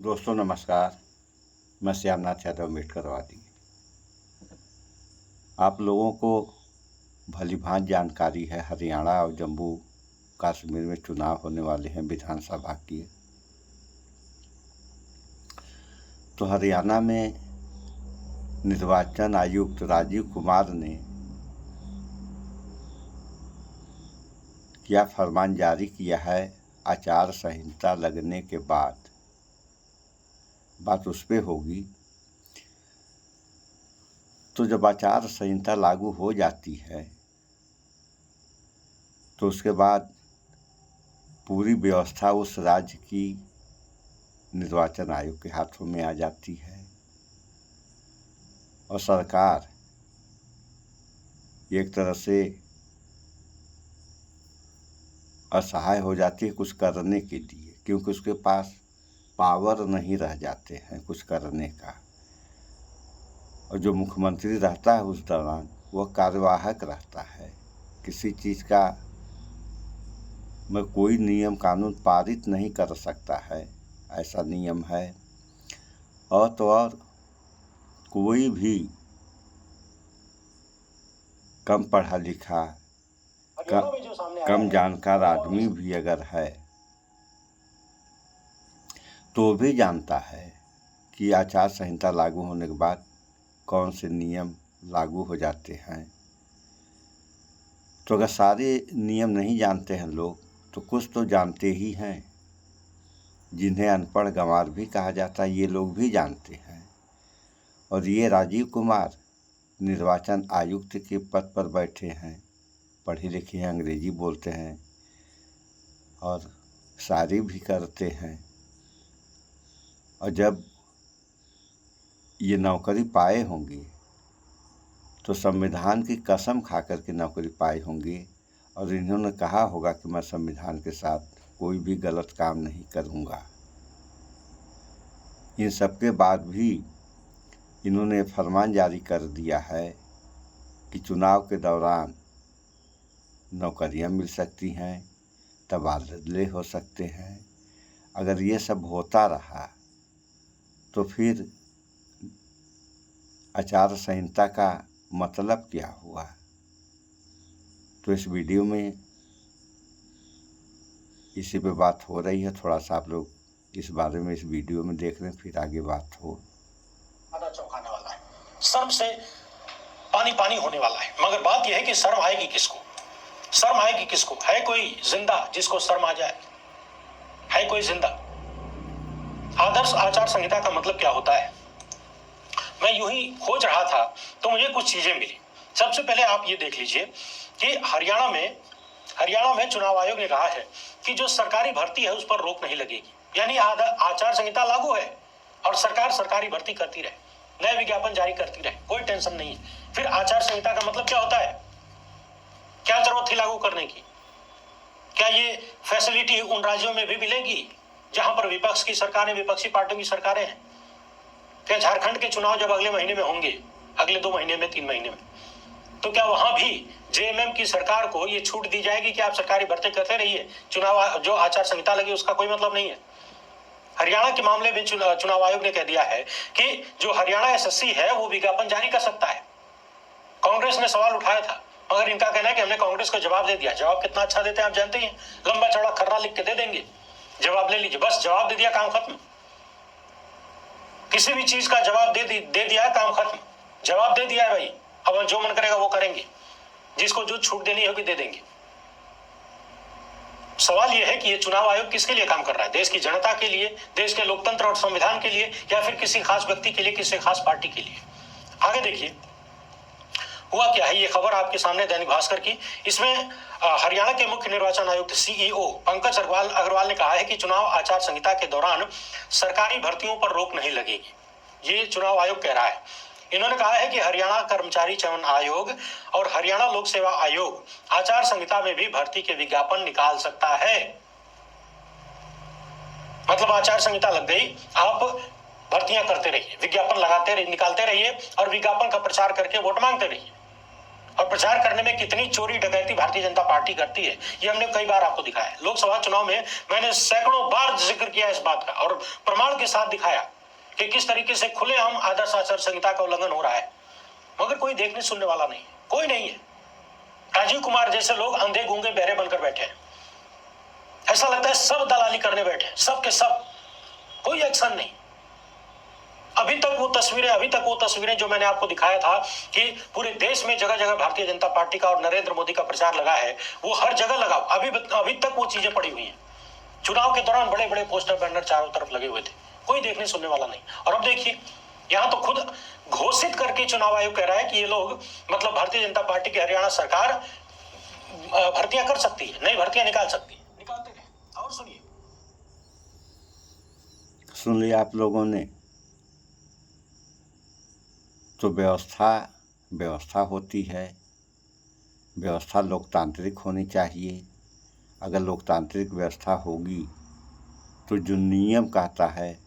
दोस्तों नमस्कार। मैं श्यामनाथ यादव अम्बेडकरवादी। आप लोगों को भलीभांति जानकारी है, हरियाणा और जम्मू कश्मीर में चुनाव होने वाले हैं विधानसभा की। तो हरियाणा में निर्वाचन आयुक्त राजीव कुमार ने क्या फरमान जारी किया है आचार संहिता लगने के बाद। बात उस पे होगी। तो जब आचार संहिता लागू हो जाती है तो उसके बाद पूरी व्यवस्था उस राज्य की निर्वाचन आयोग के हाथों में आ जाती है और सरकार एक तरह से असहाय हो जाती है कुछ करने के लिए, क्योंकि उसके पास पावर नहीं रह जाते हैं कुछ करने का। और जो मुख्यमंत्री रहता है उस दौरान वह कार्यवाहक रहता है, किसी चीज़ का में कोई नियम कानून पारित नहीं कर सकता है, ऐसा नियम है। और तो और कोई भी कम पढ़ा लिखा कम जानकार आदमी भी अगर है तो भी जानता है कि आचार संहिता लागू होने के बाद कौन से नियम लागू हो जाते हैं। तो अगर सारे नियम नहीं जानते हैं लोग तो कुछ तो जानते ही हैं, जिन्हें अनपढ़ गंवार भी कहा जाता है, ये लोग भी जानते हैं। और ये राजीव कुमार निर्वाचन आयुक्त के पद पर बैठे हैं, पढ़े लिखे हैं, अंग्रेजी बोलते हैं और शायरी भी करते हैं। और जब ये नौकरी पाए होंगे तो संविधान की कसम खा कर के नौकरी पाए होंगे और इन्होंने कहा होगा कि मैं संविधान के साथ कोई भी गलत काम नहीं करूँगा। इन सब के बाद भी इन्होंने फरमान जारी कर दिया है कि चुनाव के दौरान नौकरियां मिल सकती हैं, तबादले हो सकते हैं। अगर ये सब होता रहा तो फिर आचार संहिता का मतलब क्या हुआ। तो इस वीडियो में इसी पे बात हो रही है। थोड़ा सा आप लोग इस बारे में इस वीडियो में देख लें, फिर आगे बात हो। आधा चौंकाने वाला है, शर्म से पानी पानी होने वाला है। मगर बात यह है कि शर्म आएगी किसको? शर्म आएगी किसको? है कोई जिंदा जिसको शर्म आ जाए? है कोई जिंदा? आदर्श आचार संहिता का मतलब क्या होता है? मैं यूं ही खोज रहा था तो मुझे कुछ चीजें मिली। सबसे पहले आप ये देख लीजिए कि हरियाणा में चुनाव आयोग ने कहा है कि जो सरकारी भर्ती है उस पर रोक नहीं लगेगी। यानी आचार संहिता लागू है और सरकार सरकारी भर्ती करती रहे, नए विज्ञापन जारी करती रहे, कोई टेंशन नहीं है। फिर आचार संहिता का मतलब क्या होता है? क्या जरूरत थी लागू करने की? क्या ये फैसिलिटी उन राज्यों में भी मिलेगी जहां पर विपक्ष की सरकारें, विपक्षी पार्टियों की सरकारें हैं? क्या झारखंड के चुनाव जब अगले महीने में होंगे, अगले 2 महीने में, 3 महीने में, तो क्या वहां भी जेएमएम की सरकार को ये छूट दी जाएगी कि आप सरकारी भर्ती करते रहिए, चुनाव जो आचार संहिता लगी उसका कोई मतलब नहीं है? हरियाणा के मामले में चुनाव आयोग ने कह दिया है कि जो हरियाणा एसएससी है वो विज्ञापन जारी कर सकता है। कांग्रेस ने सवाल उठाया था, मगर इनका कहना है कि हमने कांग्रेस को जवाब दे दिया। जवाब कितना अच्छा देते हैं आप जानते हैं, लंबा चौड़ा खर्रा लिख के दे देंगे, जवाब ले लीजिए, बस जवाब दे दिया, काम खत्म। किसी भी चीज का जवाब दे दिया, काम खत्म। जवाब दे दिया है भाई, अब जो मन करेगा वो करेंगे, जिसको जो छूट देनी होगी दे देंगे। सवाल यह है कि ये चुनाव आयोग किसके लिए काम कर रहा है? देश की जनता के लिए, देश के लोकतंत्र और संविधान के लिए, या फिर किसी खास व्यक्ति के लिए, किसी खास पार्टी के लिए? आगे देखिए हुआ क्या है। ये खबर आपके सामने दैनिक भास्कर की। इसमें हरियाणा के मुख्य निर्वाचन आयुक्त सीईओ पंकज अग्रवाल ने कहा है कि चुनाव आचार संहिता के दौरान सरकारी भर्तियों पर रोक नहीं लगेगी। ये चुनाव आयोग कह रहा है। इन्होंने कहा है कि हरियाणा कर्मचारी चयन आयोग और हरियाणा लोक सेवा आयोग आचार संहिता में भी भर्ती के विज्ञापन निकाल सकता है। मतलब आचार संहिता लग गई, आप भर्तियां करते रहिए, विज्ञापन लगाते रहिए, निकालते रहिए और विज्ञापन का प्रचार करके वोट मांगते रहिए। और प्रचार करने में कितनी चोरी डकैती भारतीय जनता पार्टी करती है ये हमने कई बार आपको दिखाया है। लोकसभा चुनाव में मैंने सैकड़ों बार जिक्र किया इस बात का और प्रमाण के साथ दिखाया कि किस तरीके से खुलेआम आदर्श आचार संहिता का उल्लंघन हो रहा है, मगर कोई देखने सुनने वाला नहीं, कोई नहीं है। राजीव कुमार जैसे लोग अंधे गूंगे बहरे बनकर बैठे हैं। ऐसा लगता है सब दलाली करने बैठे हैं, सब के सब, कोई एक्शन नहीं। अभी तक वो तस्वीरें जो मैंने आपको दिखाया था कि पूरे देश में जगह जगह भारतीय जनता पार्टी का और नरेंद्र मोदी का प्रचार लगा है, वो हर जगह लगा। अभी तक वो चीजें पड़ी हुई हैं। चुनाव के दौरान बड़े बड़े पोस्टर बैनर चारों तरफ लगे हुए थे, कोई देखने सुनने वाला नहीं। और अब देखिए, यहां तो खुद घोषित करके चुनाव आयोग कह रहा है कि ये लोग, मतलब भारतीय जनता पार्टी की हरियाणा सरकार भर्तियां कर सकती है, नई भर्तियां निकाल सकती है। निकालते रहे। और सुनिए, सुन लिया आप लोगों ने। तो व्यवस्था होती है, व्यवस्था लोकतांत्रिक होनी चाहिए। अगर लोकतांत्रिक व्यवस्था होगी तो जो नियम कहता है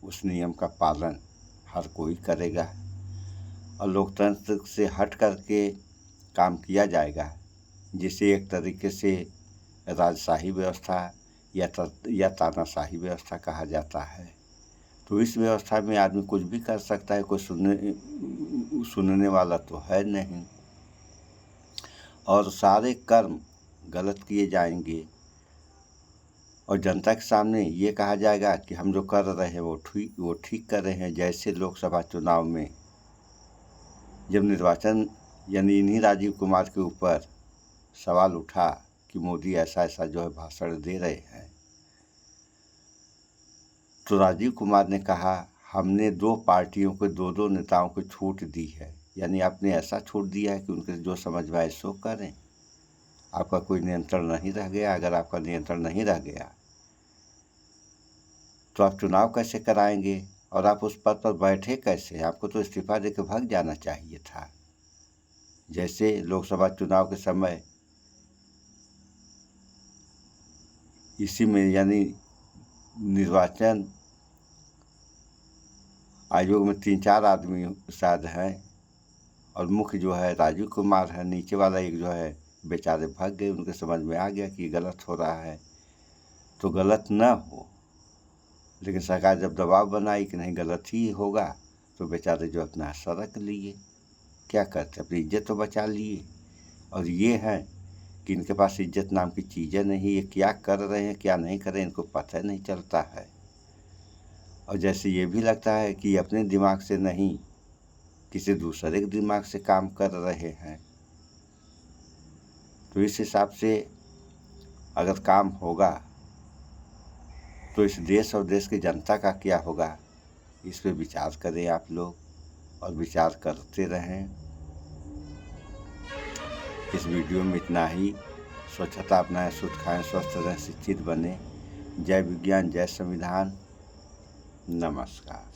उस नियम का पालन हर कोई करेगा और लोकतंत्र से हट करके काम किया जाएगा, जिसे एक तरीके से राजशाही व्यवस्था या तानाशाही व्यवस्था कहा जाता है। तो इस व्यवस्था में आदमी कुछ भी कर सकता है, कोई सुनने वाला तो है नहीं और सारे कर्म गलत किए जाएंगे और जनता के सामने ये कहा जाएगा कि हम जो कर रहे हैं वो ठीक कर रहे हैं। जैसे लोकसभा चुनाव में जब निर्वाचन यानी इन्हीं राजीव कुमार के ऊपर सवाल उठा कि मोदी ऐसा जो है भाषण दे रहे हैं, तो राजीव कुमार ने कहा हमने 2 पार्टियों को 2 नेताओं को छूट दी है, यानी आपने ऐसा छूट दिया है कि उनके जो समझ में आए सो करें। आपका कोई नियंत्रण नहीं रह गया। अगर आपका नियंत्रण नहीं रह गया तो आप चुनाव कैसे कराएंगे और आप उस पद पर बैठे कैसे? आपको तो इस्तीफा देकर भाग जाना चाहिए था। जैसे लोकसभा चुनाव के समय इसी में यानी निर्वाचन आयोग में 3-4 आदमी शायद हैं और मुख्य जो है राजीव कुमार है, नीचे वाला एक जो है बेचारे भाग गए। उनके समझ में आ गया कि गलत हो रहा है तो गलत ना हो, लेकिन सरकार जब दबाव बनाई कि नहीं गलत ही होगा तो बेचारे जो अपना सड़क लिए, क्या करते, अपनी इज्जत तो बचा लिए। और ये है कि इनके पास इज्जत नाम की चीज़ें नहीं, ये क्या कर रहे हैं क्या नहीं कर रहे हैं इनको पता नहीं चलता है। और जैसे ये भी लगता है कि अपने दिमाग से नहीं किसी दूसरे के दिमाग से काम कर रहे हैं। तो इस हिसाब से अगर काम होगा तो इस देश और देश की जनता का क्या होगा, इस पे विचार करें आप लोग और विचार करते रहें। इस वीडियो में इतना ही। स्वच्छता अपनाएं, शुद्ध खाएं, स्वस्थ रहें, शिक्षित बने। जय विज्ञान, जय संविधान। नमस्कार।